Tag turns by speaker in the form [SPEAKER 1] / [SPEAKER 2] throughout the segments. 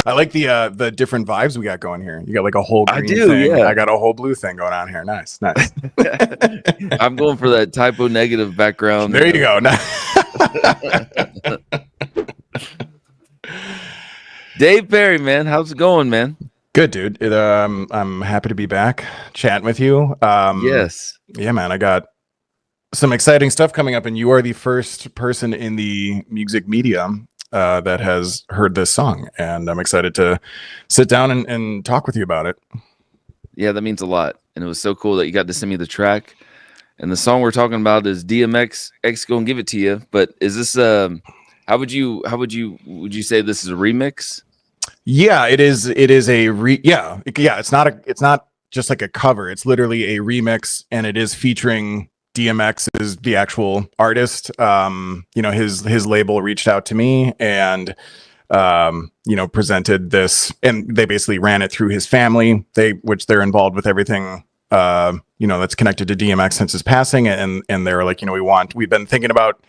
[SPEAKER 1] I like the different vibes we got going here. You got like a whole green thing.
[SPEAKER 2] Yeah.
[SPEAKER 1] I got a whole blue thing going on here. Nice.
[SPEAKER 2] I'm going for that typo negative background.
[SPEAKER 1] There you go.
[SPEAKER 2] Dave Perry, man, how's it going, man?
[SPEAKER 1] Good, dude. I'm happy to be back chatting with you.
[SPEAKER 2] Yes.
[SPEAKER 1] Yeah, man. I got some exciting stuff coming up, and you are the first person in the music media that has heard this song, and I'm excited to sit down and talk with you about it.
[SPEAKER 2] Yeah, that means a lot, and it was so cool that you got to send me the track. And the song we're talking about is DMX X Gon Give It to You. But is this would you say this is a remix?
[SPEAKER 1] Yeah, it is. It is a yeah. It's not just like a cover. It's literally a remix, and it is featuring DMX is the actual artist. His label reached out to me and presented this, and they basically ran it through his family, which they're involved with everything that's connected to DMX since his passing, and they were like, we've been thinking about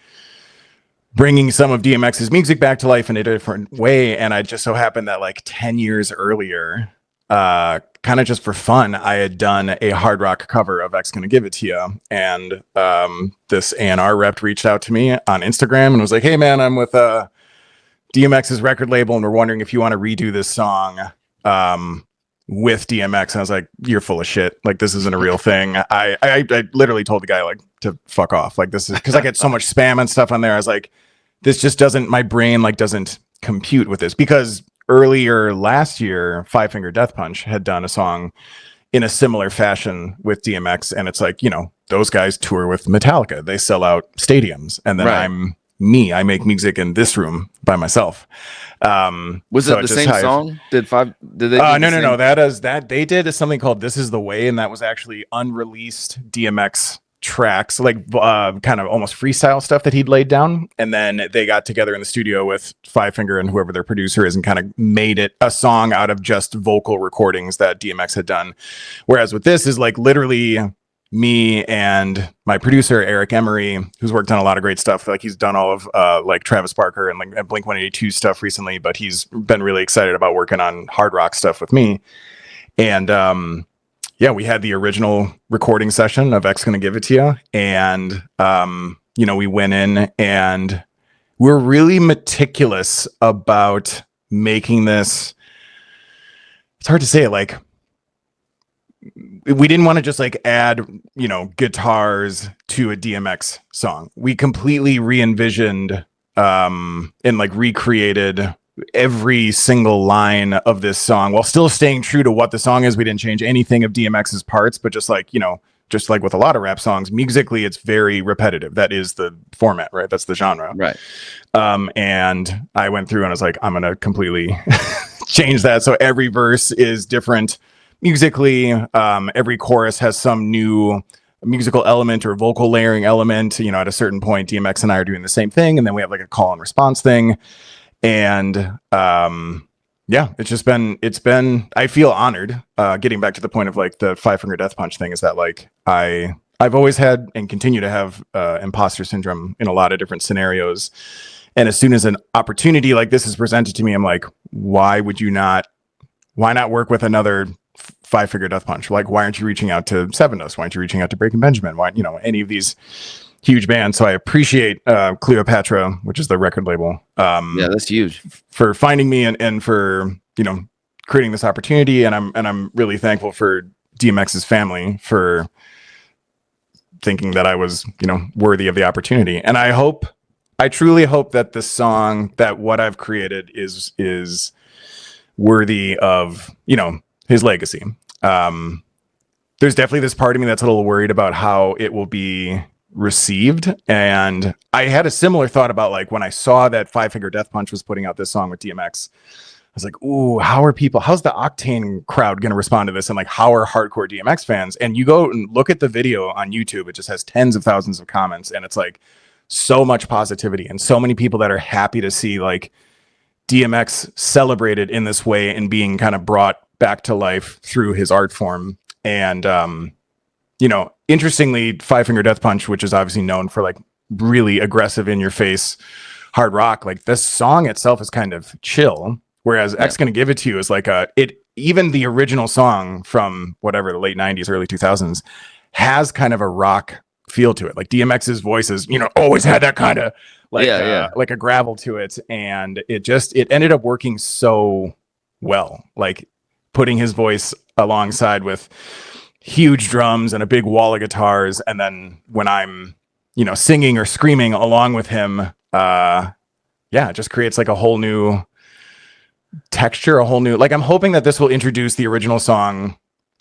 [SPEAKER 1] bringing some of DMX's music back to life in a different way, and I just so happened that like 10 years earlier, kind of just for fun, I had done a hard rock cover of X Gonna Give It to You, and this A&R rep reached out to me on Instagram and was like, hey man, I'm with DMX's record label and we're wondering if you want to redo this song with DMX. And I was like, you're full of shit, like this isn't a real thing. I literally told the guy like to fuck off, like this is because I get so much spam and stuff on there. I was like, this just doesn't, my brain like doesn't compute with this, because earlier last year, Five Finger Death Punch had done a song in a similar fashion with DMX. And it's like, those guys tour with Metallica. They sell out stadiums. And then right. I make music in this room by myself.
[SPEAKER 2] Was it the same song? Did they?
[SPEAKER 1] No. That they did something called This Is the Way. And that was actually unreleased DMX tracks, like kind of almost freestyle stuff that he'd laid down, and then they got together in the studio with Five Finger and whoever their producer is and kind of made it a song out of just vocal recordings that DMX had done. Whereas with this is like literally me and my producer Eric Emery, who's worked on a lot of great stuff. Like he's done all of like Travis Barker and like Blink 182 stuff recently, but he's been really excited about working on hard rock stuff with me. And yeah, we had the original recording session of X Gonna Give It to You. And, we went in and we're really meticulous about making this. It's hard to say, like, we didn't want to just like add, guitars to a DMX song. We completely re-envisioned and like recreated every single line of this song while still staying true to what the song is. We didn't change anything of DMX's parts, but just like with a lot of rap songs, musically, it's very repetitive. That is the format, right? That's the genre.
[SPEAKER 2] Right.
[SPEAKER 1] And I went through and I was like, I'm going to completely change that. So every verse is different musically. Every chorus has some new musical element or vocal layering element. At a certain point, DMX and I are doing the same thing. And then we have like a call and response thing. And it's been I feel honored, getting back to the point of like the Five Finger Death Punch thing, is that like I've always had and continue to have imposter syndrome in a lot of different scenarios. And as soon as an opportunity like this is presented to me, I'm like, why not work with another Five Finger Death Punch? Like, why aren't you reaching out to Seven Dust? Why aren't you reaching out to Breaking Benjamin? Why, any of these huge band. So I appreciate Cleopatra, which is the record label.
[SPEAKER 2] Yeah, that's huge,
[SPEAKER 1] for finding me and for creating this opportunity. And I'm really thankful for DMX's family for thinking that I was worthy of the opportunity. And I truly hope that the song, that what I've created is worthy of his legacy. There's definitely this part of me that's a little worried about how it will be received, and I had a similar thought about like when I saw that Five Finger Death Punch was putting out this song with DMX. I was like, ooh, how's the Octane crowd going to respond to this, and like how are hardcore DMX fans? And you go and look at the video on YouTube, it just has tens of thousands of comments, and it's like so much positivity and so many people that are happy to see like DMX celebrated in this way and being kind of brought back to life through his art form. And interestingly, Five Finger Death Punch, which is obviously known for like really aggressive in your face hard rock, like this song itself is kind of chill, Whereas X Gonna Give It To You is like even the original song from whatever, the late 90s, early 2000s has kind of a rock feel to it. Like DMX's voice is, always had that kind of like like a gravel to it, and it ended up working so well, like putting his voice alongside with huge drums and a big wall of guitars, and then when I'm singing or screaming along with him, it just creates like a whole new texture, a whole new, like, I'm hoping that this will introduce the original song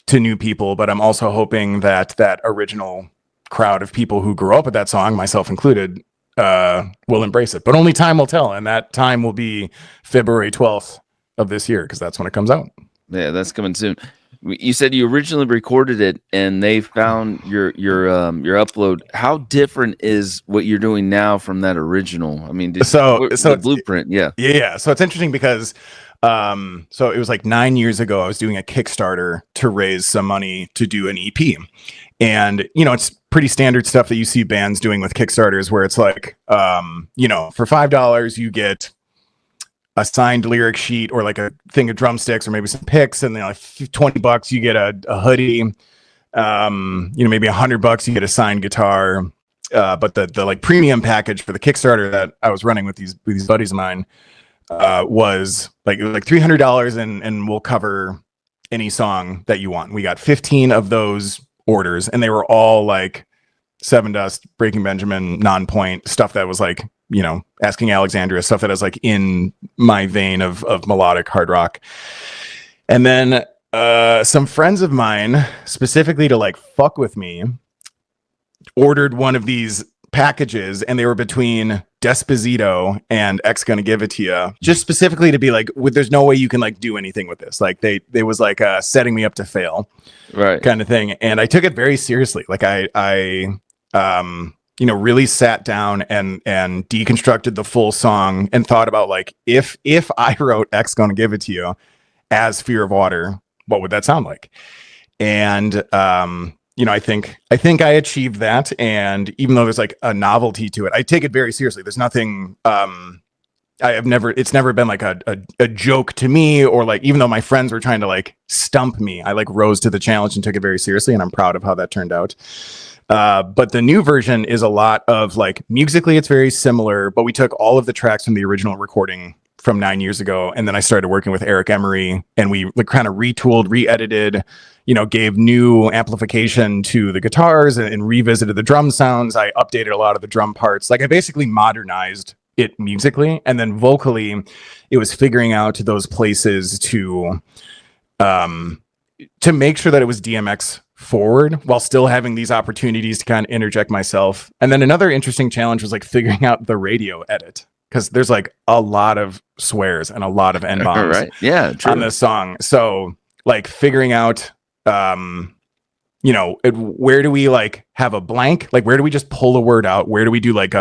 [SPEAKER 1] to new people, but I'm also hoping that that original crowd of people who grew up with that song, myself included, will embrace it. But only time will tell, and that time will be February 12th of this year, because that's when it comes out.
[SPEAKER 2] Yeah, that's coming soon. You said you originally recorded it and they found your upload. How different is what you're doing now from that original? I mean, the blueprint, yeah. So it's interesting because so it was like 9 years ago, I was doing a Kickstarter to raise some money to do an EP. And, it's pretty standard stuff that you see bands doing with Kickstarters, where it's like, for $5, you get a signed lyric sheet or like a thing of drumsticks or maybe some picks. And then like $20, you get a hoodie. Maybe $100, you get a signed guitar. But the like premium package for the Kickstarter that I was running with these buddies of mine, was like, it was like $300, and we'll cover any song that you want. We got 15 of those orders, and they were all like Seven Dust, Breaking Benjamin, Non-Point stuff that was like, Asking Alexandria, stuff that is like in my vein of melodic hard rock. And then some friends of mine, specifically to like fuck with me, ordered one of these packages, and they were between Desposito and X Gonna Give It To You, just specifically to be like, there's no way you can like do anything with this. Like they was like setting me up to fail, right, kind of thing. And I took it very seriously. Like I really sat down and deconstructed the full song and thought about like, if I wrote X Gonna Give It To You as Fear of Water, what would that sound like? And I think I achieved that. And even though there's like a novelty to it, I take it very seriously. There's nothing, it's never been like a joke to me, or like, even though my friends were trying to like stump me, I like rose to the challenge and took it very seriously. And I'm proud of how that turned out. But the new version is a lot of like, musically, it's very similar, but we took all of the tracks from the original recording from 9 years ago. And then I started working with Eric Emery, and we like kind of retooled, re-edited, gave new amplification to the guitars and revisited the drum sounds. I updated a lot of the drum parts. Like I basically modernized it musically, and then vocally it was figuring out those places to make sure that it was DMX forward while still having these opportunities to kind of interject myself. And then another interesting challenge was like figuring out the radio edit, because there's like a lot of swears and a lot of N-bombs right. Yeah, true.
[SPEAKER 1] on this song. So like figuring out where do we like have a blank? Like where do we just pull a word out? Where do we do like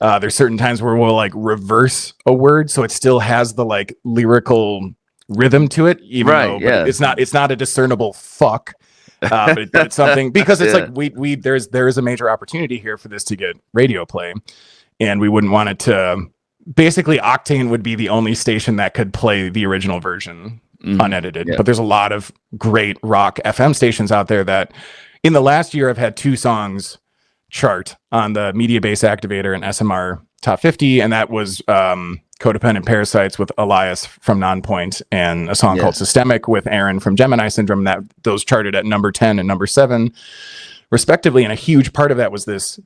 [SPEAKER 1] there's certain times where we'll like reverse a word so it still has the like lyrical rhythm to it, even though it's not a discernible fuck. But it's something, because it's like there is a major opportunity here for this to get radio play, and we wouldn't want it to. Basically, Octane would be the only station that could play the original version unedited. But there's a lot of great rock FM stations out there that, in the last year, I've had 2 songs chart on the Media Base Activator and SMR Top 50, and that was Codependent Parasites with Elias from Non-Point, and a song called Systemic with Aaron from Gemini Syndrome, that those charted at number 10 and number 7 respectively. And a huge part of that was this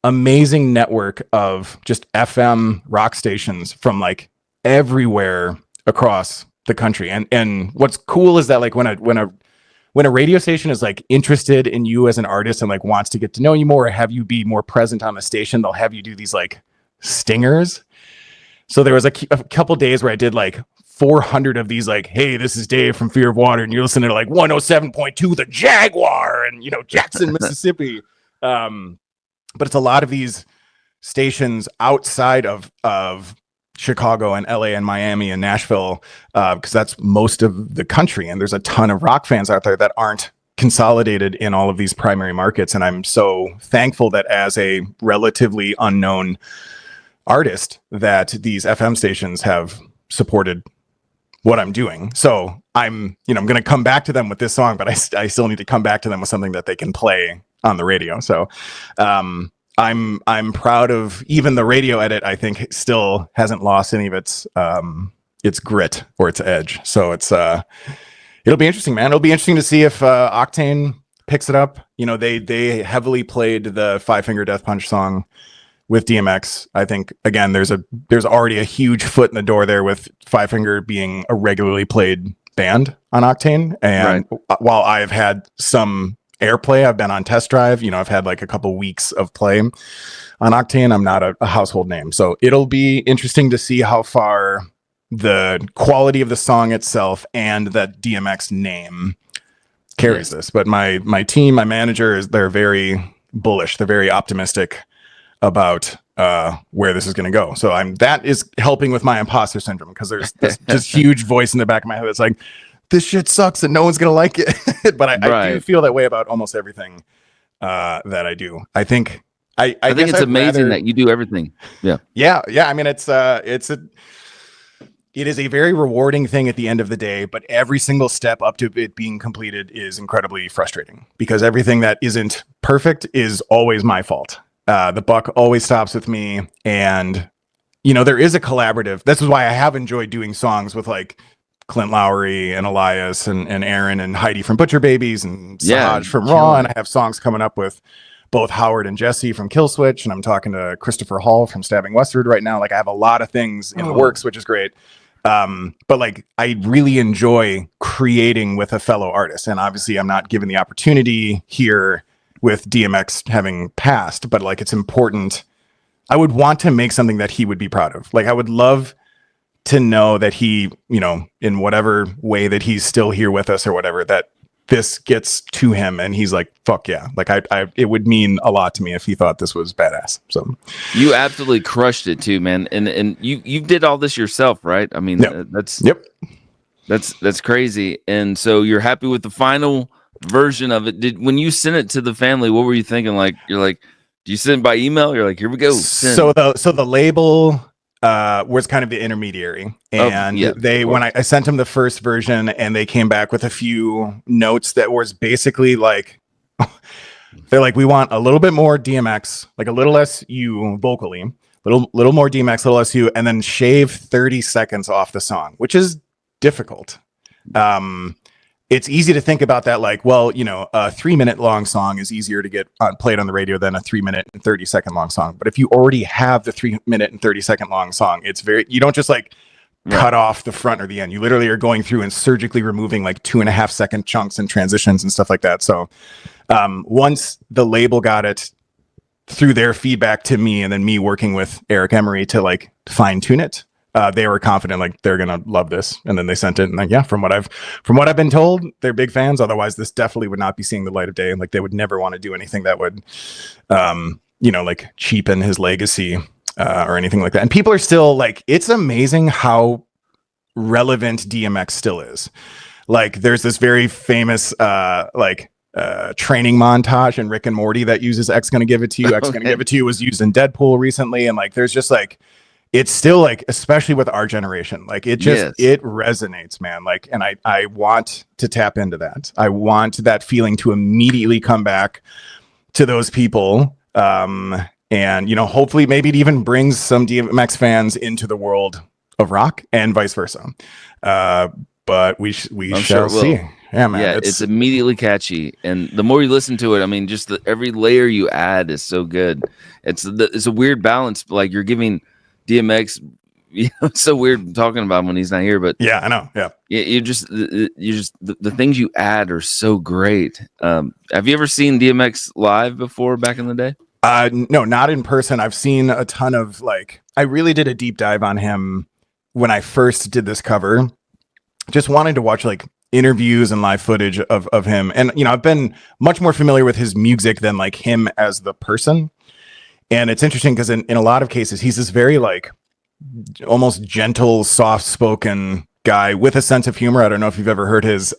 [SPEAKER 1] amazing network of just FM rock stations from like everywhere across the country. And what's cool is that like when a radio station is like interested in you as an artist and like wants to get to know you more or have you be more present on the station, they'll have you do these like stingers. So there was a couple days where I did like 400 of these, like, hey, this is Dave from Fear of Water, and you're listening to like 107.2 The Jaguar and Jackson, Mississippi. But it's a lot of these stations outside of Chicago and LA and Miami and Nashville, because that's most of the country, and there's a ton of rock fans out there that aren't consolidated in all of these primary markets. And I'm so thankful that as a relatively unknown artist that these FM stations have supported what I'm doing. So I'm going to come back to them with this song, but I still need to come back to them with something that they can play on the radio. So I'm proud of even the radio edit. I think still hasn't lost any of its grit or its edge. So it'll be interesting, man. It'll be interesting to see if Octane picks it up. They heavily played the Five Finger Death Punch song with DMX. I think again, there's already a huge foot in the door there with Five Finger being a regularly played band on Octane. And while I've had some airplay, I've been on test drive, I've had like a couple weeks of play on Octane. I'm not a household name. So it'll be interesting to see how far the quality of the song itself and that DMX name carries this. But my team, my manager, they're very bullish. They're very optimistic about where this is going to go. So that is helping with my imposter syndrome, because there's this just huge voice in the back of my head that's like, this shit sucks and no one's going to like it. But I do feel that way about almost everything that I do. I think it's amazing that
[SPEAKER 2] you do everything.
[SPEAKER 1] Yeah. I mean, it is a very rewarding thing at the end of the day, but every single step up to it being completed is incredibly frustrating, because everything that isn't perfect is always my fault. The buck always stops with me, and there is a collaborative. This is why I have enjoyed doing songs with like Clint Lowry and Elias and Aaron and Heidi from Butcher Babies and Saj from Raw, and I have songs coming up with both Howard and Jesse from Killswitch, and I'm talking to Christopher Hall from Stabbing Westward right now. Like, I have a lot of things in the works, which is great. But like, I really enjoy creating with a fellow artist, and obviously I'm not given the opportunity here with DMX having passed, but like, it's important. I would want to make something that he would be proud of. Like, I would love to know that he, in whatever way that he's still here with us or whatever, that this gets to him and he's like, fuck yeah. Like, it would mean a lot to me if he thought this was badass. So
[SPEAKER 2] you absolutely crushed it too, man. And you did all this yourself, right? I mean, that's crazy. And so you're happy with the final version of it. When you sent it to the family, what were you thinking? Like, you're like, do you send it by email? You're like, here we go. Send.
[SPEAKER 1] So the label was kind of the intermediary, and when I sent them the first version, and they came back with a few notes that was basically like, they're like, we want a little bit more DMX, like a little less you vocally, little more DMX, little less you, and then shave 30 seconds off the song, which is difficult. It's easy to think about that, like, well, a 3-minute long song is easier to get played on the radio than a 3-minute and 30-second long song. But if you already have the 3-minute and 30-second long song, you don't just like cut off the front or the end. You literally are going through and surgically removing like 2.5-second chunks and transitions and stuff like that. So once the label got it through their feedback to me, and then me working with Eric Emery to like fine tune it, they were confident, like, they're gonna love this. And then they sent it, and like, from what I've been told, they're big fans. Otherwise, this definitely would not be seeing the light of day. Like, they would never want to do anything that would, like, cheapen his legacy or anything like that. And people are still like, it's amazing how relevant DMX still is. Like, there's this very famous training montage in Rick and Morty that uses X Gonna Give It To You. X Gonna Give It To You was used in Deadpool recently, and like, there's just like, it's still like, especially with our generation, like, it just it resonates, man. Like, and I want to tap into that. I want that feeling to immediately come back to those people, and hopefully maybe it even brings some DMX fans into the world of rock and vice versa. But we shall see. Yeah, man.
[SPEAKER 2] Yeah, it's immediately catchy, and the more you listen to it, I mean, just every layer you add is so good. It's a weird balance. Like, you're giving DMX, it's so weird talking about him when he's not here, but
[SPEAKER 1] yeah, I know. Yeah,
[SPEAKER 2] you just the things you add are so great. Have you ever seen DMX live before, back in the day?
[SPEAKER 1] No, not in person. I've seen a ton of, like, I really did a deep dive on him when I first did this cover. Just wanted to watch like interviews and live footage of him, and I've been much more familiar with his music than like him as the person. And it's interesting because in a lot of cases, he's this very like almost gentle, soft-spoken guy with a sense of humor. I don't know if you've ever heard his,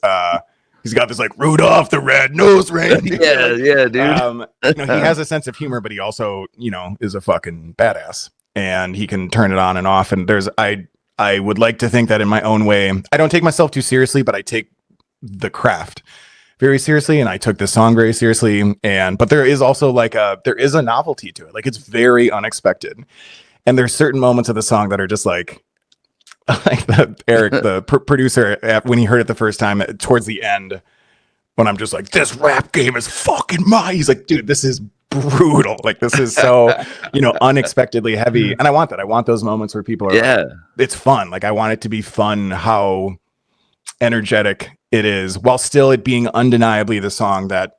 [SPEAKER 1] he's got this like Rudolph the Red-Nosed Reindeer.
[SPEAKER 2] yeah, dude.
[SPEAKER 1] He has a sense of humor, but he also, is a fucking badass. and he can turn it on and off. And I would like to think that in my own way, I don't take myself too seriously, but I take the craft very seriously, and I took this song very seriously. But there is also there is a novelty to it. Like, it's very unexpected, and there's certain moments of the song that are just like Eric, the producer, when he heard it the first time, towards the end, when I'm just like, this rap game is fucking mine. He's like, dude, this is brutal. Like, this is so, unexpectedly heavy. And I want that. I want those moments where people are like, it's fun. Like, I want it to be fun how energetic it is, while still it being undeniably the song that,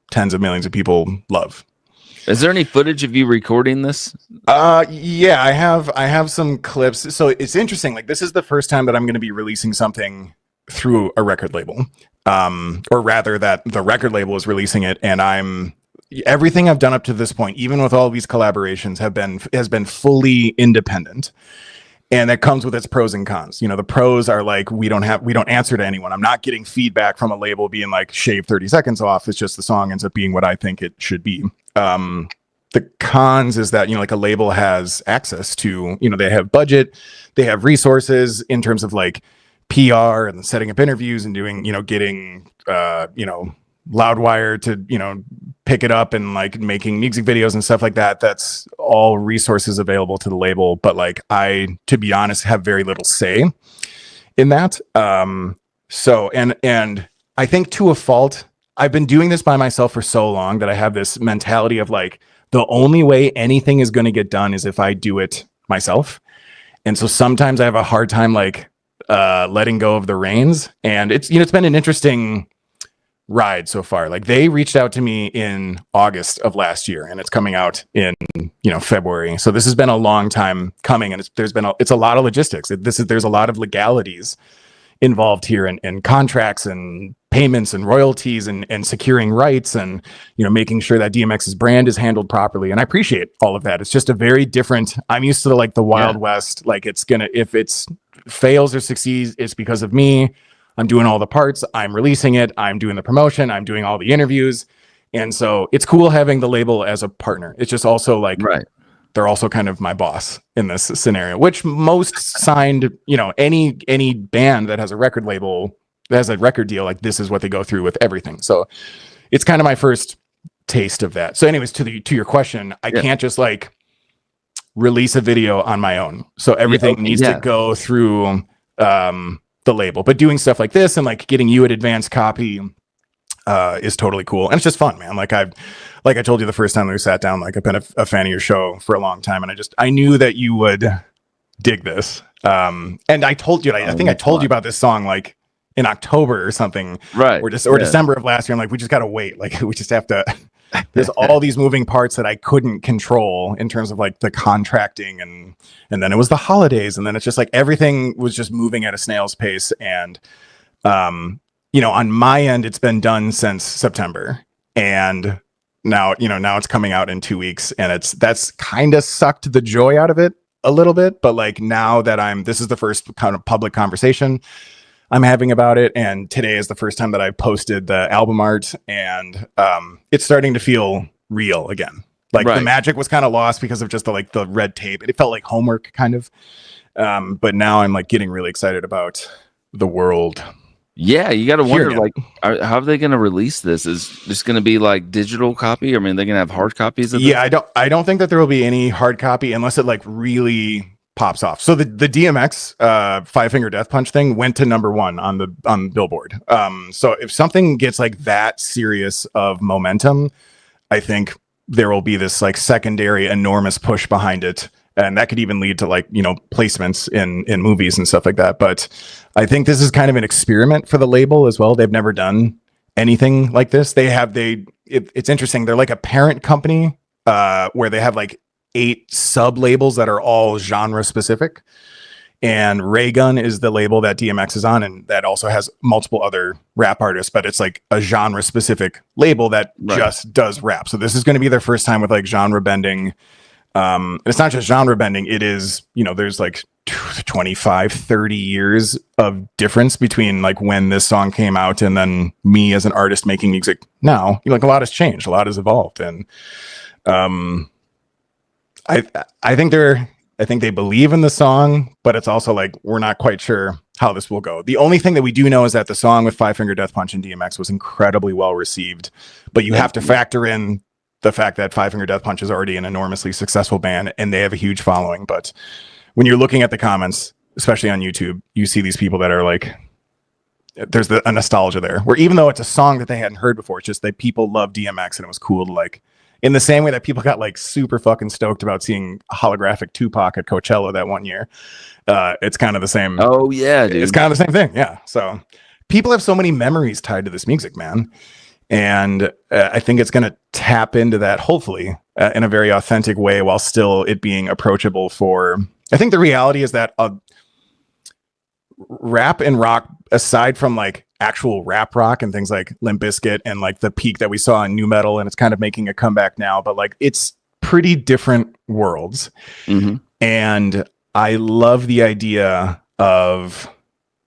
[SPEAKER 1] tens of millions of people love.
[SPEAKER 2] Is there any footage of you recording this?
[SPEAKER 1] Yeah, I have some clips. So it's interesting. Like, this is the first time that I'm going to be releasing something through a record label, or rather that the record label is releasing it. And everything I've done up to this point, even with all these collaborations, has been fully independent. And that comes with its pros and cons. The pros are like, we don't answer to anyone. I'm not getting feedback from a label being like, shave 30 seconds off. It's just the song ends up being what I think it should be. The cons is that, like, a label has access to, they have budget, they have resources in terms of like PR and setting up interviews and doing, getting, Loudwire to, pick it up and like making music videos and stuff like that. That's all resources available to the label. But like, to be honest, have very little say in that. So, and I think to a fault, I've been doing this by myself for so long that I have this mentality of like, the only way anything is going to get done is if I do it myself. And so sometimes I have a hard time like letting go of the reins. And it's been an interesting ride so far. Like, they reached out to me in August of last year, and it's coming out in February. So this has been a long time coming, and it's a lot of logistics. There's a lot of legalities involved here, and contracts and payments and royalties and securing rights and making sure that DMX's brand is handled properly. And I appreciate all of that. It's just a very different. I'm used to the Wild West. Like, if it's fails or succeeds, it's because of me. I'm doing all the parts. I'm releasing it. I'm doing the promotion. I'm doing all the interviews. And so it's cool having the label as a partner. It's just also like, they're also kind of my boss in this scenario, which most signed, any band that has a record label, that has a record deal, like, this is what they go through with everything. So it's kind of my first taste of that. So anyways, to your question, I can't just like release a video on my own. So everything needs to go through, the label. But doing stuff like this and like getting you an advanced copy is totally cool, and it's just fun, man. Like, I told you the first time we sat down, like, I've been a fan of your show for a long time, and I knew that you would dig this. And I told you, I think I told you about this song like in October or something,
[SPEAKER 2] right?
[SPEAKER 1] Or December of last year. I'm like, we just gotta wait. Like, we just have to. There's all these moving parts that I couldn't control in terms of like the contracting, and then it was the holidays, and then it's just like everything was just moving at a snail's pace. And on my end, it's been done since September, and now it's coming out in 2 weeks, and that's kind of sucked the joy out of it a little bit. But like, now that this is the first kind of public conversation I'm having about it, and today is the first time that I posted the album art, and it's starting to feel real again. Like, the magic was kind of lost because of just the red tape. It felt like homework kind of. But now I'm like getting really excited about the world.
[SPEAKER 2] Yeah, you got to wonder, like, how are they going to release this? Is this going to be like digital copy? I mean, they're going to have hard copies of this?
[SPEAKER 1] Yeah, I don't think that there will be any hard copy unless it like really pops off. So the DMX 5 Finger Death Punch thing went to #1 on Billboard. So if something gets like that serious of momentum, I think there will be this like secondary enormous push behind it, and that could even lead to like placements in movies and stuff like that. But I think this is kind of an experiment for the label as well. They've never done anything like this. It's interesting. They're like a parent company where they have like 8 sub labels that are all genre specific, and Raygun is the label that DMX is on, and that also has multiple other rap artists, but it's like a genre specific label that just does rap. So this is going to be their first time with like genre bending. It's not just genre bending, it is, there's like 25, 30 years of difference between like when this song came out and then me as an artist making music now. Like, a lot has changed, a lot has evolved, and I think they're I think they believe in the song, but it's also like we're not quite sure how this will go. The only thing that we do know is that the song with Five Finger Death Punch and DMX was incredibly well received, but you have to factor in the fact that Five Finger Death Punch is already an enormously successful band and they have a huge following. But when you're looking at the comments, especially on YouTube, you see these people that are like, there's a nostalgia there, where even though it's a song that they hadn't heard before, it's just that people love DMX and it was cool to like, in the same way that people got like super fucking stoked about seeing holographic Tupac at Coachella that one year. It's kind of the same.
[SPEAKER 2] Oh yeah, dude.
[SPEAKER 1] It's kind of the same thing. Yeah. So people have so many memories tied to this music, man. And I think it's going to tap into that, hopefully, in a very authentic way, while still it being approachable for. I think the reality is that rap and rock, aside from like actual rap rock and things like Limp Bizkit and like the peak that we saw in nu metal, and it's kind of making a comeback now, but like it's pretty different worlds.
[SPEAKER 2] Mm-hmm.
[SPEAKER 1] And I love the idea of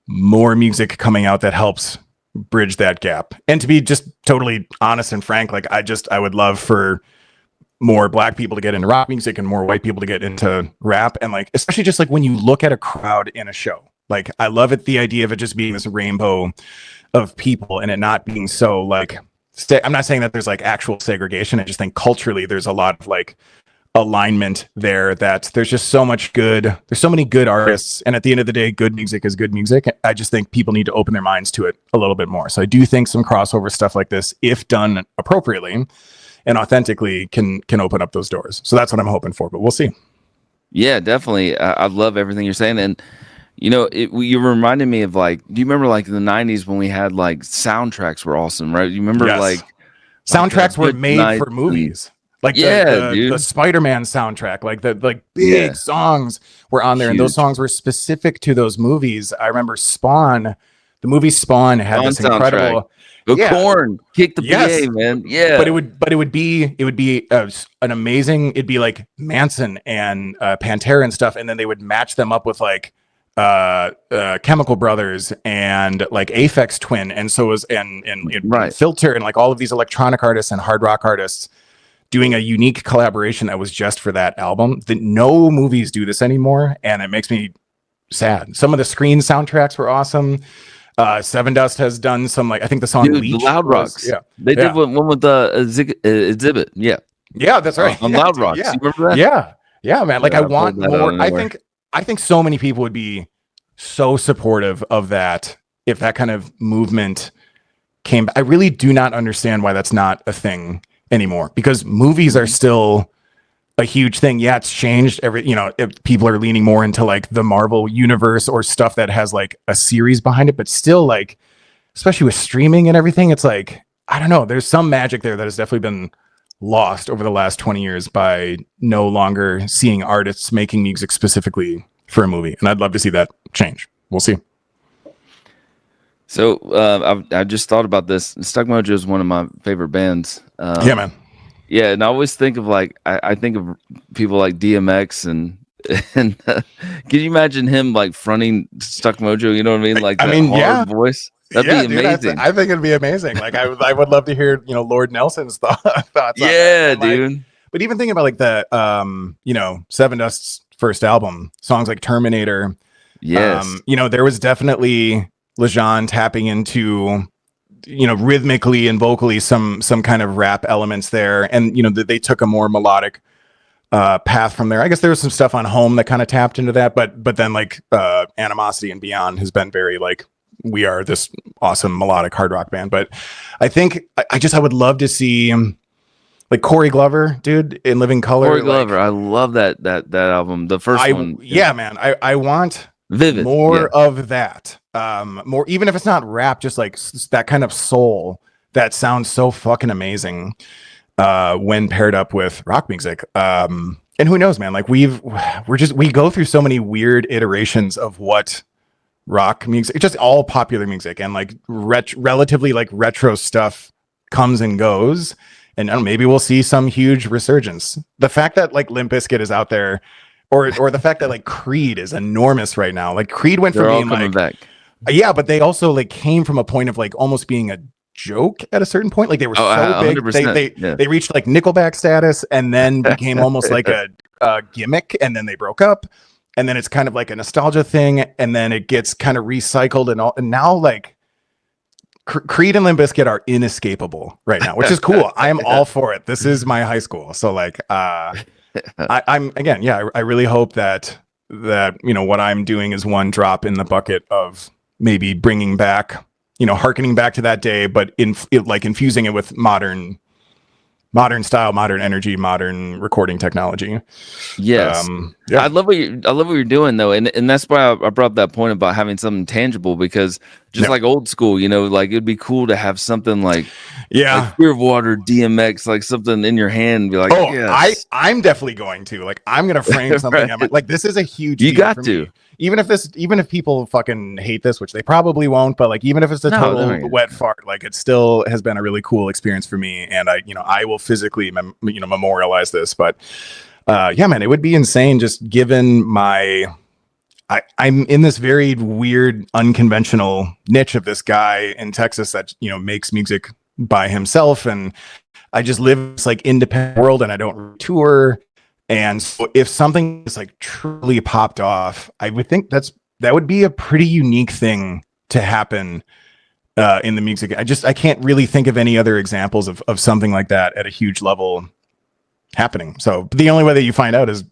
[SPEAKER 1] more music coming out that helps bridge that gap. And to be just totally honest and frank, like I would love for more Black people to get into rock music and more white people to get into rap. And like, especially just like when you look at a crowd in a show, like I love it, the idea of it just being this rainbow of people and it not being so like, I'm not saying that there's like actual segregation. I just think culturally there's a lot of like alignment there, that there's just so much good, there's so many good artists, and at the end of the day, good music is good music. I just think people need to open their minds to it a little bit more. So I do think some crossover stuff like this, if done appropriately and authentically, can open up those doors. So that's what I'm hoping for, but we'll see.
[SPEAKER 2] Yeah, definitely. I love everything you're saying. And you know, you reminded me of like, do you remember like in the 90s when we had like soundtracks were awesome, right? You remember like
[SPEAKER 1] soundtracks were made for movies. Like the Spider-Man soundtrack, like the big songs were on there. Huge. And those songs were specific to those movies. I remember Spawn, the movie Spawn had this incredible
[SPEAKER 2] Korn, kick the PA, man. Yeah.
[SPEAKER 1] But it would be an amazing, it'd be like Manson and Pantera and stuff. And then they would match them up with like Chemical Brothers and like Aphex Twin. And so was, and Filter and like all of these electronic artists and hard rock artists doing a unique collaboration that was just for that album. That no movies do this anymore, and it makes me sad. Some of the Screen soundtracks were awesome. Seven Dust has done some, like I think the song Leech,
[SPEAKER 2] the Loud Rocks. They did one with the Exhibit. Yeah,
[SPEAKER 1] that's right.
[SPEAKER 2] On Loud Rocks. You remember that?
[SPEAKER 1] Yeah, man. Like I want more. I think so many people would be so supportive of that if that kind of movement came. I really do not understand why that's not a thing anymore, because movies are still a huge thing. Yeah, it's changed if people are leaning more into like the Marvel universe or stuff that has like a series behind it, but still, like, especially with streaming and everything, it's like, I don't know, there's some magic there that has definitely been lost over the last 20 years by no longer seeing artists making music specifically for a movie. And I'd love to see that change. We'll see.
[SPEAKER 2] So I just thought about this. Stuck Mojo is one of my favorite bands.
[SPEAKER 1] Yeah, man.
[SPEAKER 2] Yeah, and I always think of like I think of people like DMX and can you imagine him like fronting Stuck Mojo? You know what I mean? Like hard voice. That'd be amazing.
[SPEAKER 1] I think it'd be amazing. Like I would love to hear Lord Nelson's thoughts.
[SPEAKER 2] Yeah,
[SPEAKER 1] on that.
[SPEAKER 2] dude.
[SPEAKER 1] Like, but even thinking about like the Seven Dust's first album, songs like Terminator.
[SPEAKER 2] Yes.
[SPEAKER 1] There was definitely Lejeune tapping into, rhythmically and vocally some kind of rap elements there. And, they took a more melodic path from there. I guess there was some stuff on Home that kind of tapped into that, but then like Animosity and Beyond has been very like, we are this awesome melodic hard rock band. But I think I would love to see like Corey Glover, dude, in Living Color.
[SPEAKER 2] Corey Glover. I love that album. The first one.
[SPEAKER 1] Yeah, man. I want
[SPEAKER 2] Vivid
[SPEAKER 1] more of that. More, even if it's not rap, just like that kind of soul that sounds so fucking amazing when paired up with rock music. And who knows, man, like we go through so many weird iterations of what rock music, just all popular music, and like relatively like retro stuff comes and goes, and maybe we'll see some huge resurgence. The fact that like Limp Bizkit is out there, or the fact that like Creed is enormous right now. Like Creed went from being like back. Yeah, but they also like came from a point of like almost being a joke at a certain point. Like they were so big, they reached like Nickelback status, and then became almost like a gimmick, and then they broke up, and then it's kind of like a nostalgia thing, and then it gets kind of recycled and all. And now like Creed and Limp Bizkit are inescapable right now, which is cool. I am all for it. This is my high school, so like I'm again, yeah. I really hope that what I'm doing is one drop in the bucket of maybe bringing back, harkening back to that day, but infusing it with modern style, modern energy, modern recording technology.
[SPEAKER 2] Yes. I love what you're doing though. And that's why I brought up that point about having something tangible, because just like old school, like it'd be cool to have something like Clearwater DMX, like something in your hand, be like, yes.
[SPEAKER 1] I'm definitely going to, like, I'm going to frame something. Right. Like, this is a huge,
[SPEAKER 2] you got to,
[SPEAKER 1] even if people fucking hate this, which they probably won't, but like, even if it's a total wet fart, like it still has been a really cool experience for me. And I will physically, memorialize this, but yeah, man, it would be insane just given I'm in this very weird, unconventional niche of this guy in Texas that, makes music by himself. And I just live this like independent world, and I don't tour. And so if something is like truly popped off, I would think that would be a pretty unique thing to happen in the music. I can't really think of any other examples of something like that at a huge level happening. So the only way that you find out is,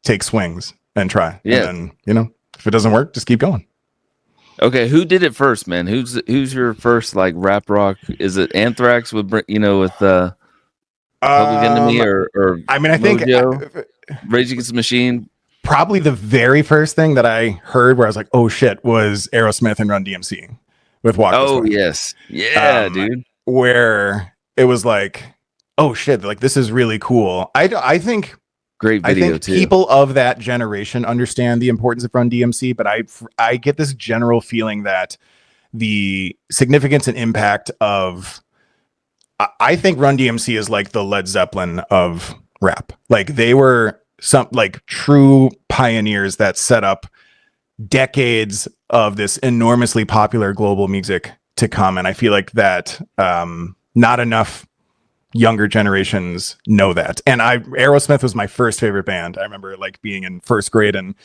[SPEAKER 1] take swings and try.
[SPEAKER 2] Yeah.
[SPEAKER 1] And then, if it doesn't work, just keep going.
[SPEAKER 2] Okay. Who did it first, man? Who's your first like rap rock? Is it Anthrax with Public Enemy or
[SPEAKER 1] I mean, I think
[SPEAKER 2] Rage Against the Machine?
[SPEAKER 1] Probably the very first thing that I heard where I was like, oh shit, was Aerosmith and Run DMC with Walk This Way.
[SPEAKER 2] Oh yes. Yeah, dude.
[SPEAKER 1] Where it was like, oh shit, like this is really cool. I think
[SPEAKER 2] great video. I think
[SPEAKER 1] too. People of that generation understand the importance of Run DMC, but I get this general feeling that the significance and impact of, I think Run DMC is like the Led Zeppelin of rap. Like they were some like true pioneers that set up decades of this enormously popular global music to come. And I feel like that not enough younger generations know that. And Aerosmith was my first favorite band. I remember like being in first grade and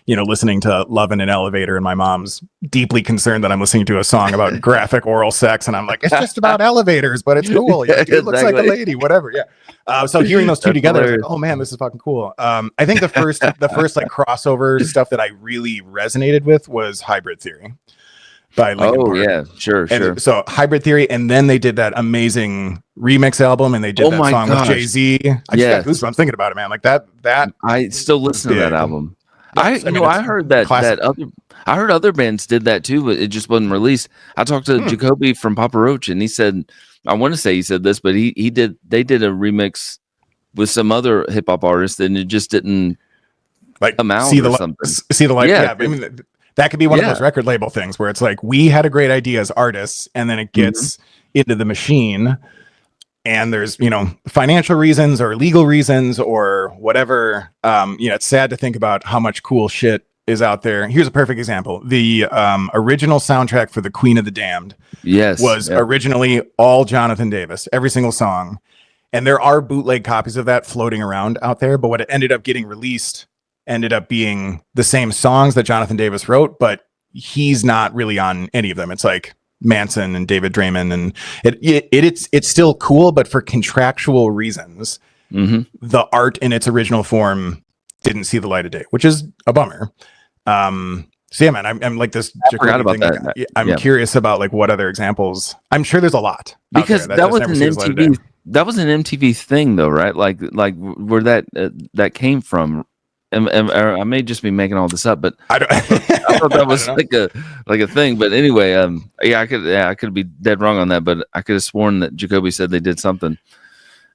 [SPEAKER 1] listening to Love in an Elevator, and my mom's deeply concerned that I'm listening to a song about graphic oral sex, and I'm like, it's just about elevators, but it's cool. Yeah, dude, looks like a lady, whatever. Yeah. So hearing those two together, I was like, oh man, this is fucking cool. I think the first like crossover stuff that I really resonated with was Hybrid Theory by Linkin Park.
[SPEAKER 2] Yeah, sure.
[SPEAKER 1] So Hybrid Theory, and then they did that amazing remix album, and they did that song with Jay-Z. I just got goosebumps thinking about it, man. Like that
[SPEAKER 2] I still listen to that album. I heard I heard other bands did that too, but it just wasn't released. I talked to Jacoby from Papa Roach, and he said, I want to say he said this, but they did a remix with some other hip hop artist, and it just didn't like come out
[SPEAKER 1] see
[SPEAKER 2] or something.
[SPEAKER 1] See the light. Yeah. I mean, that could be one of those record label things where it's like, we had a great idea as artists, and then it gets into the machine, and there's, financial reasons or legal reasons or whatever. It's sad to think about how much cool shit is out there. Here's a perfect example. The original soundtrack for The Queen of the Damned was originally all Jonathan Davis, every single song. And there are bootleg copies of that floating around out there. But what it ended up getting released ended up being the same songs that Jonathan Davis wrote, but he's not really on any of them. It's like Manson and David Draymond, and it's still cool, but for contractual reasons, the art in its original form didn't see the light of day, which is a bummer. So yeah, man, I'm like this.
[SPEAKER 2] I forgot about that.
[SPEAKER 1] Like, I'm curious about like what other example. I'm sure there's a lot,
[SPEAKER 2] because that was an MTV. That was an MTV thing, though, right? Like where that came from. And I may just be making all this up, but I thought that was like a thing. But anyway, I could be dead wrong on that, but I could have sworn that Jacoby said they did something.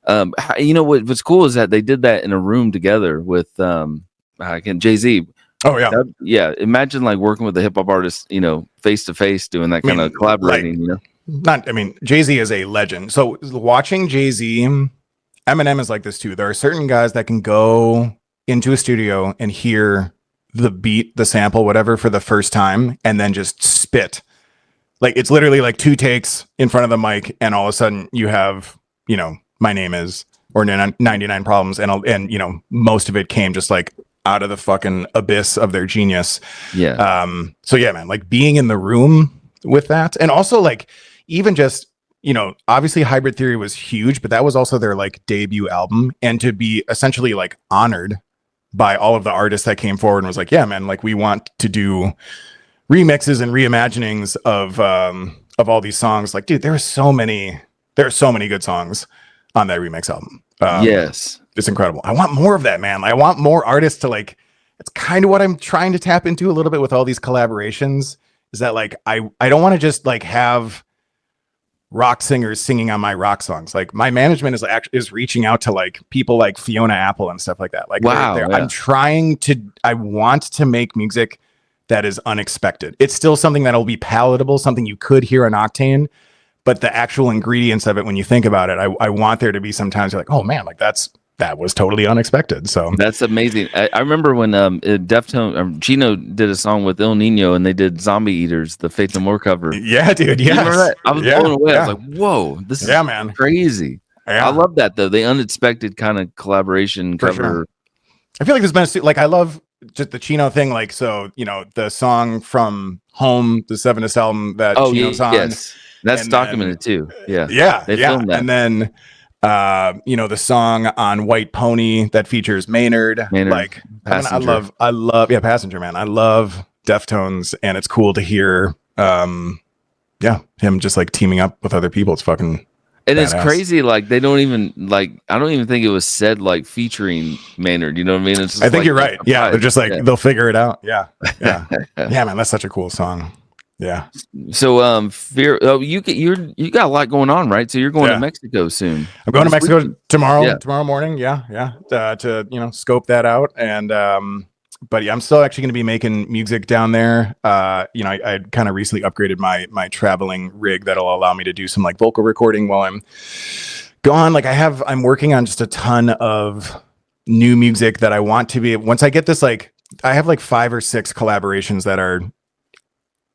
[SPEAKER 2] What's cool is that they did that in a room together with Jay-Z.
[SPEAKER 1] Oh yeah,
[SPEAKER 2] yeah. Imagine like working with a hip hop artist, face to face, doing that kind of collaborating.
[SPEAKER 1] Jay-Z is a legend. So watching Jay-Z, Eminem is like this too. There are certain guys that can go into a studio and hear the beat, the sample, whatever, for the first time, and then just spit. Like it's literally like 2 takes in front of the mic, and all of a sudden you have, My Name Is, or 99 Problems, and you know, most of it came just like out of the fucking abyss of their genius.
[SPEAKER 2] Yeah.
[SPEAKER 1] So yeah, man, like being in the room with that, and also like even just, you know, obviously Hybrid Theory was huge, but that was also their like debut album, and to be essentially like honored by all of the artists that came forward and was like, yeah, man, like we want to do remixes and reimaginings of all these songs. Like, dude, there are so many good songs on that remix album.
[SPEAKER 2] Yes.
[SPEAKER 1] It's incredible. I want more of that, man. I want more artists to like, it's kind of what I'm trying to tap into a little bit with all these collaborations, is that like, I don't want to just like have rock singers singing on my rock songs. Like my management is reaching out to like people like Fiona Apple and stuff like that. Like,
[SPEAKER 2] wow, yeah.
[SPEAKER 1] I want to make music that is unexpected. It's still something that'll be palatable, something you could hear on Octane, but the actual ingredients of it, when you think about it, I want there to be sometimes you're like, oh man, like that was totally unexpected. So
[SPEAKER 2] that's amazing. I remember when Deftone Chino did a song with Il Nino and they did Zombie Eaters, the Faith No More cover.
[SPEAKER 1] Yeah, dude. Yeah,
[SPEAKER 2] I was blown away. I was like, whoa, this is
[SPEAKER 1] man,
[SPEAKER 2] crazy.
[SPEAKER 1] Yeah.
[SPEAKER 2] I love that though. The unexpected kind of collaboration
[SPEAKER 1] For
[SPEAKER 2] cover.
[SPEAKER 1] Sure. I feel like there's been like, I love just the Chino thing. Like, so, you know, the song from Home, the Sevenest album that Chino's on.
[SPEAKER 2] Yes. That's documented too. Yeah.
[SPEAKER 1] Yeah.
[SPEAKER 2] They filmed that.
[SPEAKER 1] And then you know, the song on White Pony that features Maynard. Like, I love Passenger, man. I love Deftones, and it's cool to hear him just like teaming up with other people. It's fucking
[SPEAKER 2] and
[SPEAKER 1] badass.
[SPEAKER 2] It's crazy, like they don't even like, I don't even think it was said like featuring Maynard, you know what I mean? It's just
[SPEAKER 1] I think
[SPEAKER 2] like,
[SPEAKER 1] you're right. Yeah, they're just like they'll figure it out. Yeah. Yeah. Yeah, man, that's such a cool song. Yeah.
[SPEAKER 2] So Fear, you got a lot going on, right? So you're going to Mexico soon.
[SPEAKER 1] I'm going to Mexico tomorrow morning. Yeah. To, you know, scope that out. And but yeah, I'm still actually going to be making music down there. You know, I kind of recently upgraded my traveling rig that'll allow me to do some like vocal recording while I'm gone. Like I'm working on just a ton of new music that I want to be, once I get this, like I have like 5 or 6 collaborations that are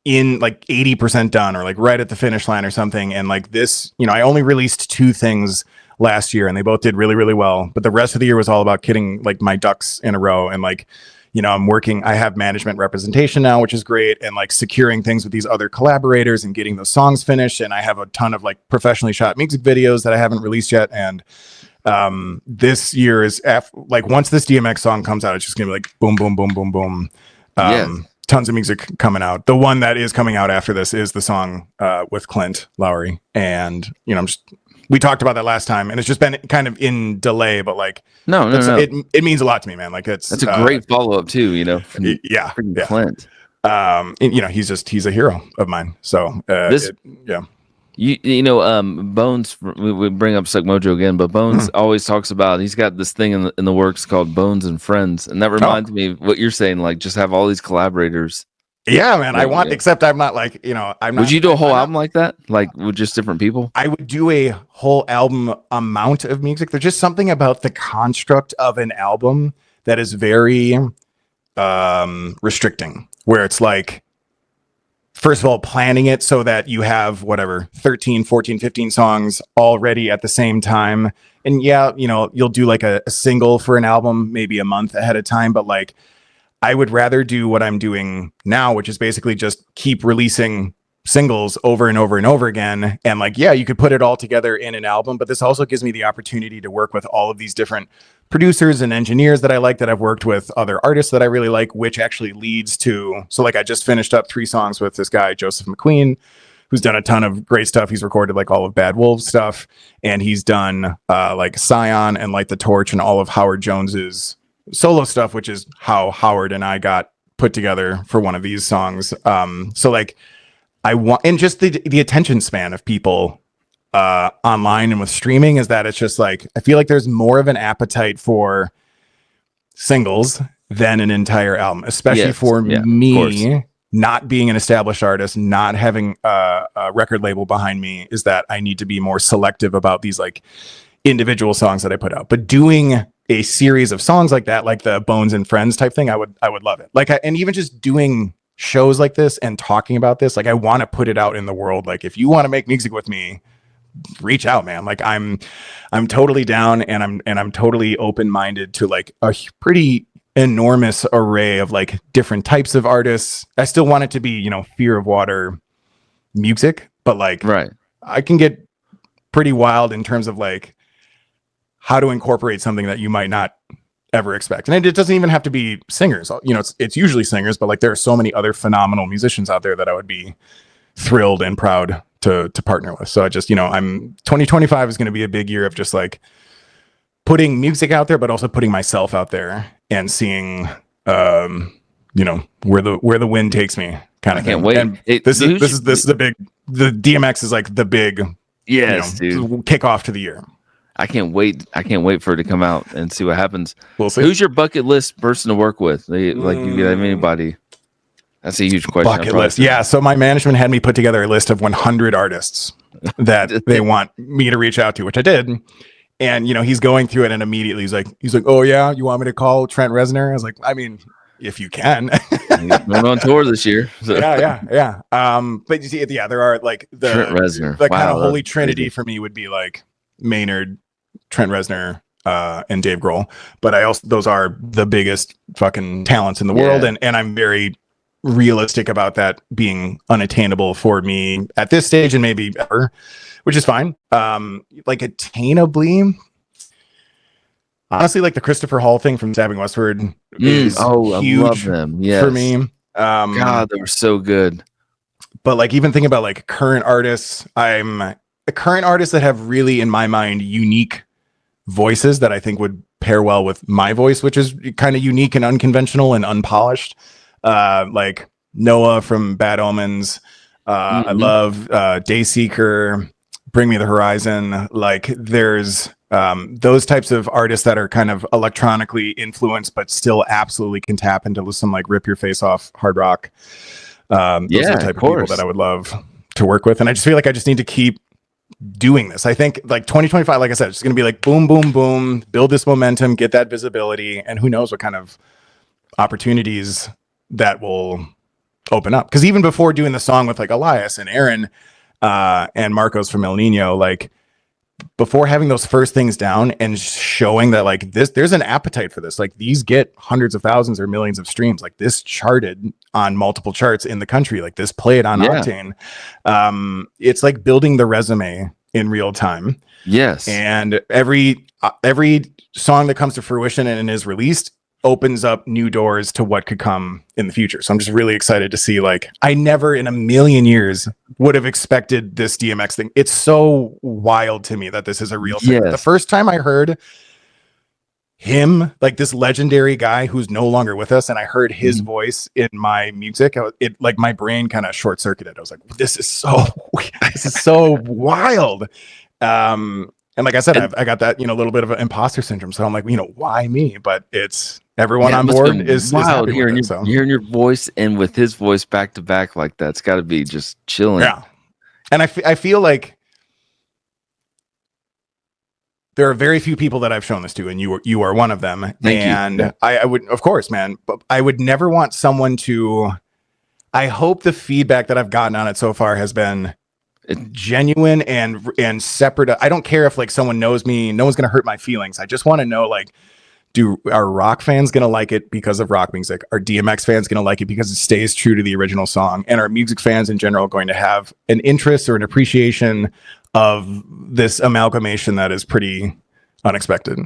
[SPEAKER 1] in like 80% done or like right at the finish line or something. And like this, you know, I only released 2 things last year and they both did really, really well. But the rest of the year was all about getting like my ducks in a row. And like, you know, I have management representation now, which is great. And like securing things with these other collaborators and getting those songs finished. And I have a ton of like professionally shot music videos that I haven't released yet. And this year is like, once this DMX song comes out, it's just gonna be like boom, boom, boom, boom, boom. Tons of music coming out. The one that is coming out after this is the song with Clint Lowry. And, you know, we talked about that last time and it's just been kind of in delay, but like,
[SPEAKER 2] no.
[SPEAKER 1] It means a lot to me, man. Like that's
[SPEAKER 2] a great follow-up too, you know?
[SPEAKER 1] Yeah.
[SPEAKER 2] Clint.
[SPEAKER 1] And, you know, he's a hero of mine. So
[SPEAKER 2] You know, Bones, we bring up Suck Mojo again, but Bones always talks about, he's got this thing in the works called Bones and Friends. And that reminds me of what you're saying, like just have all these collaborators.
[SPEAKER 1] Yeah, man. Except I'm not like, you know,
[SPEAKER 2] would you do a whole album like that? Like with just different people?
[SPEAKER 1] I would do a whole album amount of music. There's just something about the construct of an album that is very restricting, where it's like, first of all, planning it so that you have whatever 13, 14, 15 songs all ready at the same time. And yeah, you know, you'll do like a single for an album, maybe a month ahead of time. But like, I would rather do what I'm doing now, which is basically just keep releasing singles over and over and over again. And like, yeah, you could put it all together in an album, but this also gives me the opportunity to work with all of these different producers and engineers that I like, that I've worked with other artists that I really like, which actually leads to, so like I just finished up 3 songs with this guy, Joseph McQueen, who's done a ton of great stuff. He's recorded like all of Bad Wolves stuff, and he's done like Scion and Light the Torch and all of Howard Jones's solo stuff, which is how Howard and I got put together for one of these songs. So like I want, and just the attention span of people online and with streaming is that it's just like, I feel like there's more of an appetite for singles than an entire album, especially for me, not being an established artist, not having a record label behind me, is that I need to be more selective about these like individual songs that I put out. But doing a series of songs like that, like the Bones and Friends type thing, I would love it. Like, and even just doing shows like this and talking about this, like I want to put it out in the world. Like, if you want to make music with me, reach out, man. Like I'm totally down, and I'm totally open-minded to like a pretty enormous array of like different types of artists. I still want it to be, Fear of Water music, but like
[SPEAKER 2] Right.
[SPEAKER 1] I can get pretty wild in terms of like how to incorporate something that you might not ever expect. And it doesn't even have to be singers. It's usually singers, but like there are so many other phenomenal musicians out there that I would be thrilled and proud to partner with. So I just, 2025 is going to be a big year of just like putting music out there, but also putting myself out there and seeing, where the wind takes me, kind of.
[SPEAKER 2] I can't wait.
[SPEAKER 1] And this is the big. The DMX is like the big,
[SPEAKER 2] dude,
[SPEAKER 1] kickoff to the year.
[SPEAKER 2] I can't wait. I can't wait for it to come out and see what happens.
[SPEAKER 1] We'll see.
[SPEAKER 2] Who's your bucket list person to work with? Like you have anybody? That's a huge question.
[SPEAKER 1] Bucket list. Yeah. So my management had me put together a list of 100 artists that they want me to reach out to, which I did. And, he's going through it, and immediately he's like, oh yeah, you want me to call Trent Reznor? I was like, I mean, if you can.
[SPEAKER 2] He's going on tour this year. So.
[SPEAKER 1] Yeah. But you see, there are like
[SPEAKER 2] Trent Reznor.
[SPEAKER 1] The kind of holy trinity for me would be like Maynard, Trent Reznor, and Dave Grohl. But those are the biggest fucking talents in the world. And I'm very realistic about that being unattainable for me at this stage, and maybe ever, which is fine. Like attainably, honestly, like the Christopher Hall thing from Stabbing Westward is huge.
[SPEAKER 2] I love them. Yes.
[SPEAKER 1] For me.
[SPEAKER 2] God, they were so good.
[SPEAKER 1] But like even thinking about like current artists, I'm a current artist that have really, in my mind, unique voices that I think would pair well with my voice, which is kind of unique and unconventional and unpolished. Like Noah from Bad Omens. I love Dayseeker, Bring Me the Horizon. Like there's those types of artists that are kind of electronically influenced, but still absolutely can tap into some like rip your face off hard rock. Those are the type of people that I would love to work with. And I just feel like I just need to keep doing this. I think like 2025, like I said, it's going to be like boom, boom, boom, build this momentum, get that visibility, and who knows what kind of opportunities that will open up. Because even before doing the song with like Elias and Aaron and Marcos from El Nino, like before having those first things down and showing that like there's an appetite for this, like these get hundreds of thousands or millions of streams, like this charted on multiple charts in the country, like this played on Octane. It's like building the resume in real time.
[SPEAKER 2] Yes.
[SPEAKER 1] And every song that comes to fruition and is released opens up new doors to what could come in the future. So I'm just really excited to see, like, I never in a million years would have expected this DMX thing. It's so wild to me that this is a real thing.
[SPEAKER 2] Yes.
[SPEAKER 1] The first time I heard him, like this legendary guy who's no longer with us, and I heard his voice in my music, it like my brain kind of short circuited. I was like, this is so wild. And like I said, I got that, little bit of an imposter syndrome. So I'm like, why me? But it's everyone on board is
[SPEAKER 2] wild
[SPEAKER 1] is
[SPEAKER 2] hearing, hearing your voice and with his voice back to back like that. It's got to be just chilling.
[SPEAKER 1] Yeah. And I feel like there are very few people that I've shown this to, and you are one of them.
[SPEAKER 2] Thank you.
[SPEAKER 1] I would, of course, man, but I would never want someone to. I hope the feedback that I've gotten on it so far has been genuine and separate. I don't care if like someone knows me, no one's gonna hurt my feelings. I just want to know, like, are rock fans gonna like it because of rock music? Are DMX fans gonna like it because it stays true to the original song? And are music fans in general going to have an interest or an appreciation of this amalgamation that is pretty unexpected?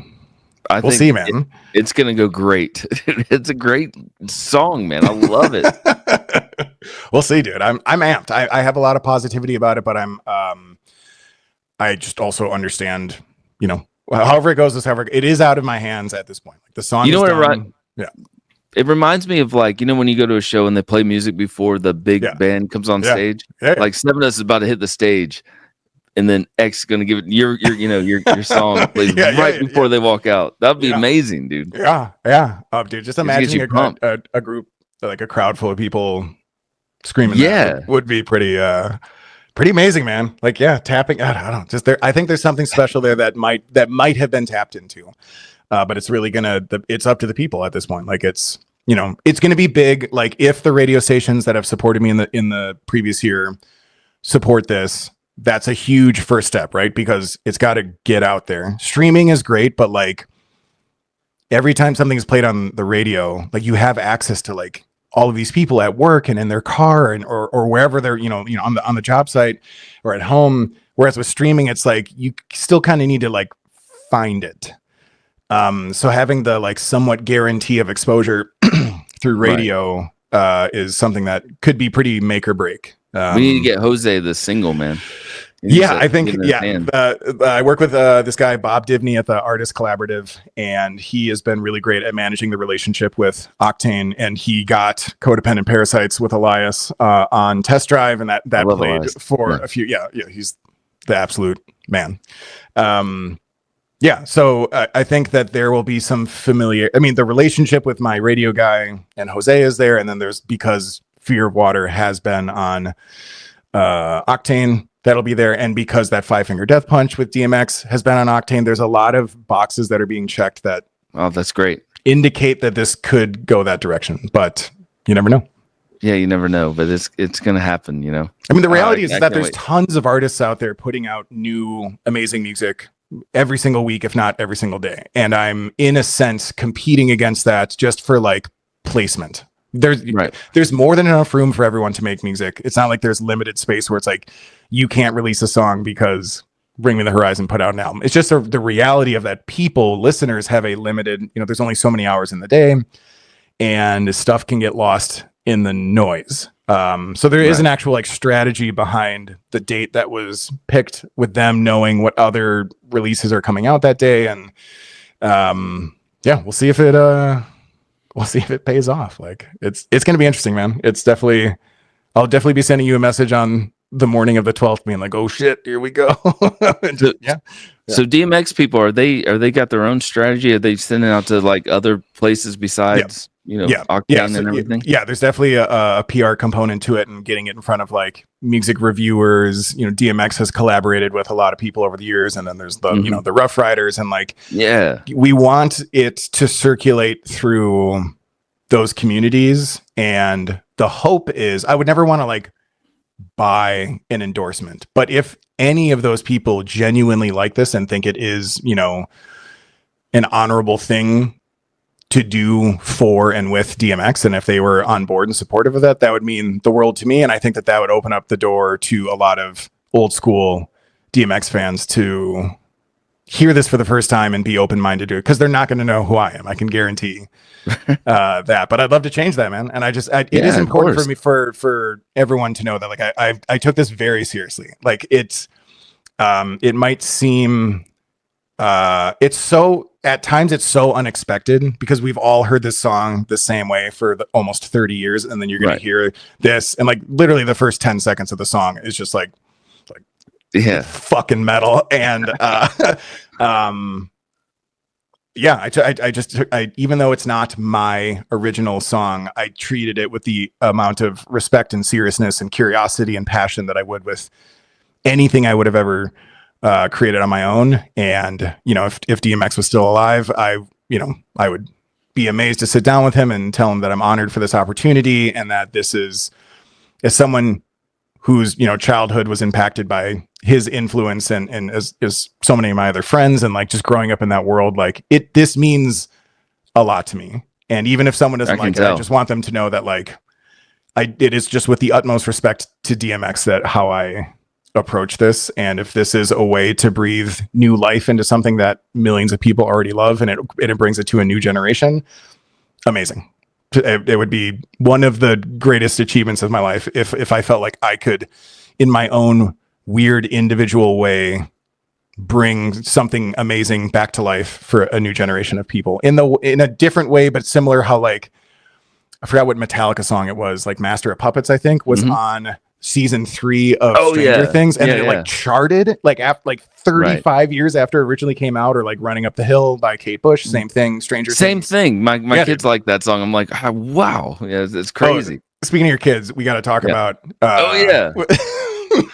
[SPEAKER 1] We'll see, man.
[SPEAKER 2] It's gonna go great. It's a great song, man. I love it.
[SPEAKER 1] We'll see, dude. I'm amped. I have a lot of positivity about it, but I just also understand, however it goes, it is out of my hands at this point. Like the song,
[SPEAKER 2] it reminds me of, like, when you go to a show and they play music before the big band comes on stage. Like Seven of Us is about to hit the stage, and then X gonna give it your song plays before they walk out. That'd be amazing, dude.
[SPEAKER 1] Yeah. Dude, just imagine a group, like a crowd full of people screaming. That would be pretty amazing, man. Like, tapping. I don't know. Just there. I think there's something special there that might have been tapped into, but it's really it's up to the people at this point. Like it's gonna be big. Like if the radio stations that have supported me in the previous year support this, that's a huge first step, right? Because it's got to get out there. Streaming is great, but like every time something's played on the radio, like you have access to like all of these people at work and in their car and or wherever they're, on the job site or at home. Whereas with streaming, it's like you still kind of need to like find it. So having the like somewhat guarantee of exposure through radio is something that could be pretty make or break.
[SPEAKER 2] We need to get Jose the single, man.
[SPEAKER 1] I think I work with this guy Bob Divney at the Artist Collaborative, and he has been really great at managing the relationship with Octane. And he got Codependent Parasites with Elias on Test Drive, and that played Elias. For a few. Yeah, he's the absolute man. So I think that there will be some familiar. I mean, the relationship with my radio guy and Jose is there, and then there's because Fear of Water has been on Octane. That'll be there. And because that 5 Finger Death Punch with DMX has been on Octane, there's a lot of boxes that are being checked that
[SPEAKER 2] that's great.
[SPEAKER 1] Indicate that this could go that direction, but you never know.
[SPEAKER 2] Yeah, you never know, but it's going to happen, you know?
[SPEAKER 1] I mean, the reality is that there's tons of artists out there putting out new, amazing music every single week, if not every single day. And I'm in a sense competing against that just for like placement. There's more than enough room for everyone to make music. It's not like there's limited space where it's like you can't release a song because Bring Me the Horizon put out an album. It's just the reality of that listeners have a limited, there's only so many hours in the day and stuff can get lost in the noise. So there is an actual like strategy behind the date that was picked with them knowing what other releases are coming out that day. And we'll see if it pays off. Like it's going to be interesting, man. I'll definitely be sending you a message on the morning of the 12th being like, oh shit, here we go.
[SPEAKER 2] So DMX people, are they got their own strategy? Are they sending out to like other places besides, Octane and everything?
[SPEAKER 1] Yeah, there's definitely a PR component to it and getting it in front of like music reviewers. DMX has collaborated with a lot of people over the years. And then there's the, the Rough Riders and like, we want it to circulate through those communities. And the hope is I would never want to like buy an endorsement, but if any of those people genuinely like this and think it is, an honorable thing to do for and with DMX, and if they were on board and supportive of that, that would mean the world to me. And I think that would open up the door to a lot of old school DMX fans to hear this for the first time and be open-minded to it, because they're not going to know who I am. I can guarantee that, but I'd love to change that, man. And it is important for me, for everyone to know that like I took this very seriously. Like it might seem at times it's so unexpected because we've all heard this song the same way for almost 30 years, and then you're going to hear this and like literally the first 10 seconds of the song is just like fucking metal. And I even though it's not my original song, I treated it with the amount of respect and seriousness and curiosity and passion that I would with anything I would have ever created on my own. And if DMX was still alive, I would be amazed to sit down with him and tell him that I'm honored for this opportunity, and that this is, as someone whose childhood was impacted by his influence and as so many of my other friends, and like just growing up in that world, like this means a lot to me. And even if someone doesn't like it, I just want them to know that like it is just with the utmost respect to DMX that how I approach this. And if this is a way to breathe new life into something that millions of people already love, and it brings it to a new generation, amazing. It would be one of the greatest achievements of my life if I felt like I could, in my own weird individual way, bring something amazing back to life for a new generation of people in a different way, but similar. How like I forgot what Metallica song it was, like Master of Puppets, I think, was on season 3 of Stranger Things, and it like charted like after like 35 years after it originally came out, or like Running Up the Hill by Kate Bush, same thing. Same thing. My kids like that song. I'm like, wow, yeah, it's crazy. Speaking of your kids, we got to talk about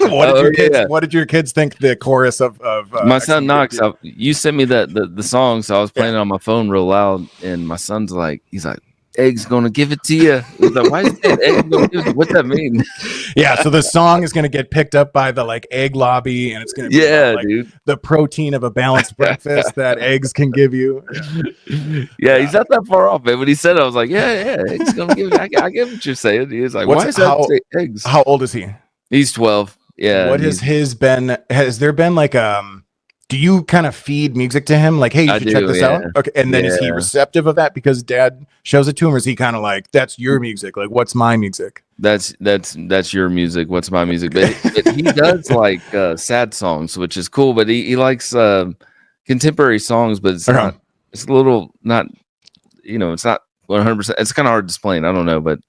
[SPEAKER 1] what did your kids think the chorus of
[SPEAKER 2] my son Knox? You sent me the song, so I was playing it on my phone real loud, and my son's like, he's like, Egg's gonna give it to you. It was like, why is it Egg's gonna give it? What's that mean?
[SPEAKER 1] Yeah, so the song is going to get picked up by the like egg lobby, and it's going to be about, like,
[SPEAKER 2] dude.
[SPEAKER 1] the protein of a balanced breakfast that eggs can give you.
[SPEAKER 2] Yeah, he's not that far off, man. When he said it, I was like, yeah, Egg's gonna give it. I get what you're saying. He was like, why is that say eggs?
[SPEAKER 1] How old is he?
[SPEAKER 2] He's 12. Yeah.
[SPEAKER 1] What has his been? Has there been like do you kind of feed music to him? Like, hey, you should check this out. Okay. And then is he receptive of that because dad shows it to him? Or is he kind of like, that's your music? Like, what's my music?
[SPEAKER 2] That's your music. What's my music? But he does like sad songs, which is cool. But he likes contemporary songs, but it's not, it's a little not, it's not 100%. It's kind of hard to explain. I don't know, but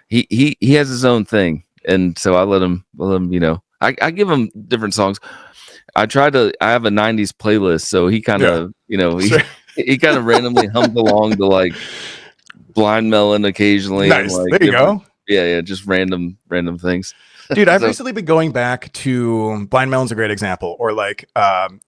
[SPEAKER 2] he has his own thing. And so I let him, I give him different songs. I have a 90s playlist, so he kind of, he kind of randomly hums along to like Blind Melon occasionally.
[SPEAKER 1] Nice.
[SPEAKER 2] And, like,
[SPEAKER 1] there you go.
[SPEAKER 2] Yeah, just random things.
[SPEAKER 1] Dude, I've recently been going back to Blind Melon's a great example, or like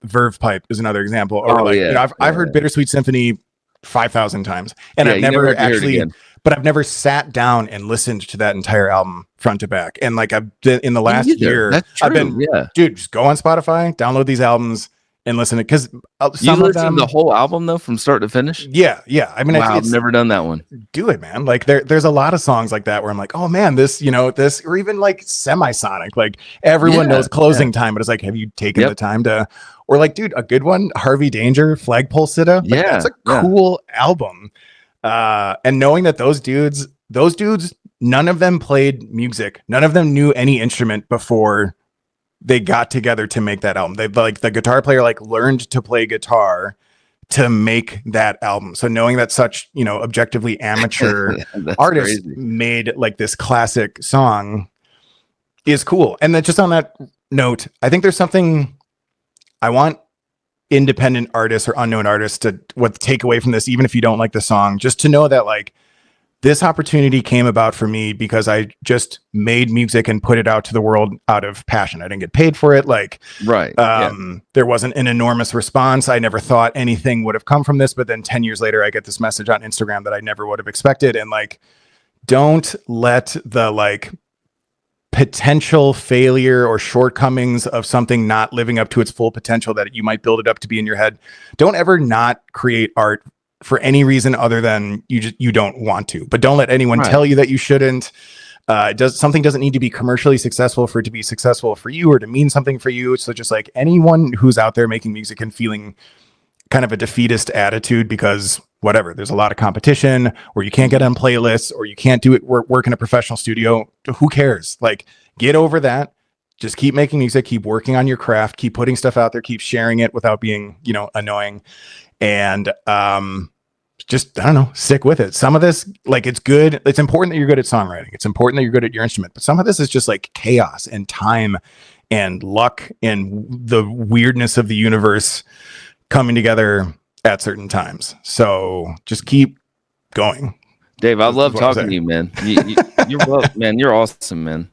[SPEAKER 1] Verve Pipe is another example. Or I've heard Bittersweet Symphony 5,000 times, and I've never actually. But I've never sat down and listened to that entire album front to back. And like I've been in the last year, I've been, dude, just go on Spotify, download these albums and listen to, because
[SPEAKER 2] some of them, the whole album though, from start to finish.
[SPEAKER 1] Yeah. I mean,
[SPEAKER 2] I've never done that one.
[SPEAKER 1] Do it, man. Like there's a lot of songs like that where I'm like, oh man, this, or even like Semisonic, like everyone knows Closing Time, but it's like, have you taken the time to, or like, dude, a good one, Harvey Danger, Flagpole Sitta. Like, that's a cool album. And knowing that those dudes, none of them played music. None of them knew any instrument before they got together to make that album. They like the guitar player learned to play guitar to make that album. So knowing that such, objectively amateur artists made like this classic song is cool. And then just on that note, I think there's something I want independent artists or unknown artists to take away from this, even if you don't like the song, just to know that like this opportunity came about for me because I just made music and put it out to the world out of passion. I didn't get paid for it. There wasn't an enormous response. I never thought anything would have come from this, but then 10 years later, I get this message on Instagram that I never would have expected. And like, don't let the like potential failure or shortcomings of something not living up to its full potential that you might build it up to be in your head. Don't ever not create art for any reason other than you don't want to, but don't let anyone tell you that you shouldn't. Something doesn't need to be commercially successful for it to be successful for you or to mean something for you. So just like anyone who's out there making music and feeling kind of a defeatist attitude because whatever, there's a lot of competition or you can't get on playlists or you can't do it work in a professional studio. Who cares? Like, get over that. Just keep making music, keep working on your craft, keep putting stuff out there, keep sharing it without being, annoying. And just, I don't know, stick with it. Some of this, like, it's good. It's important that you're good at songwriting. It's important that you're good at your instrument, but some of this is just like chaos and time and luck and the weirdness of the universe coming together at certain times. So just keep going.
[SPEAKER 2] Dave, I love talking to you, man. You're awesome, man.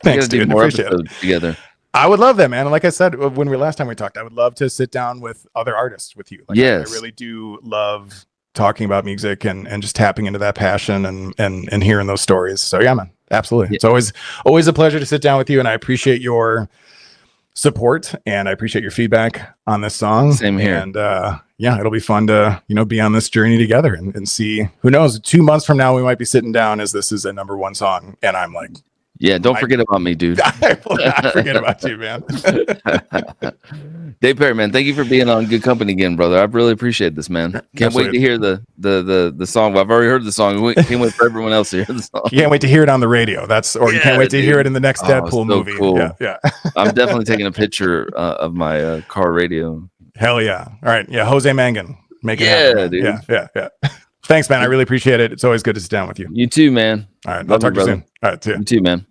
[SPEAKER 1] Thanks, dude.
[SPEAKER 2] More episodes together.
[SPEAKER 1] I would love that, man. And like I said, when last time we talked, I would love to sit down with other artists with you. Like, I really do love talking about music and just tapping into that passion and hearing those stories. So yeah, man, absolutely. Yeah. It's always a pleasure to sit down with you. And I appreciate your support and I appreciate your feedback on this song.
[SPEAKER 2] Same here.
[SPEAKER 1] And it'll be fun to, be on this journey together and see, who knows, 2 months from now, we might be sitting down as this is a #1 song. And I'm like,
[SPEAKER 2] yeah, don't forget about me, dude.
[SPEAKER 1] I will not forget about you, man.
[SPEAKER 2] Dave Perry, man, thank you for being on Good Company again, brother. I really appreciate this, man. Can't wait to hear the song. Well, I've already heard the song. Can't wait for everyone else to hear the song.
[SPEAKER 1] You can't wait to hear it on the radio. You can't wait to hear it in the next Deadpool movie.
[SPEAKER 2] Cool.
[SPEAKER 1] Yeah.
[SPEAKER 2] I'm definitely taking a picture of my car radio.
[SPEAKER 1] Hell yeah. All right. Yeah. Jose Mangan. Make it happen.
[SPEAKER 2] Dude.
[SPEAKER 1] Yeah. Thanks, man. I really appreciate it. It's always good to sit down with you.
[SPEAKER 2] You too, man.
[SPEAKER 1] All right. I'll talk to you soon. All right. See ya.
[SPEAKER 2] You too, man.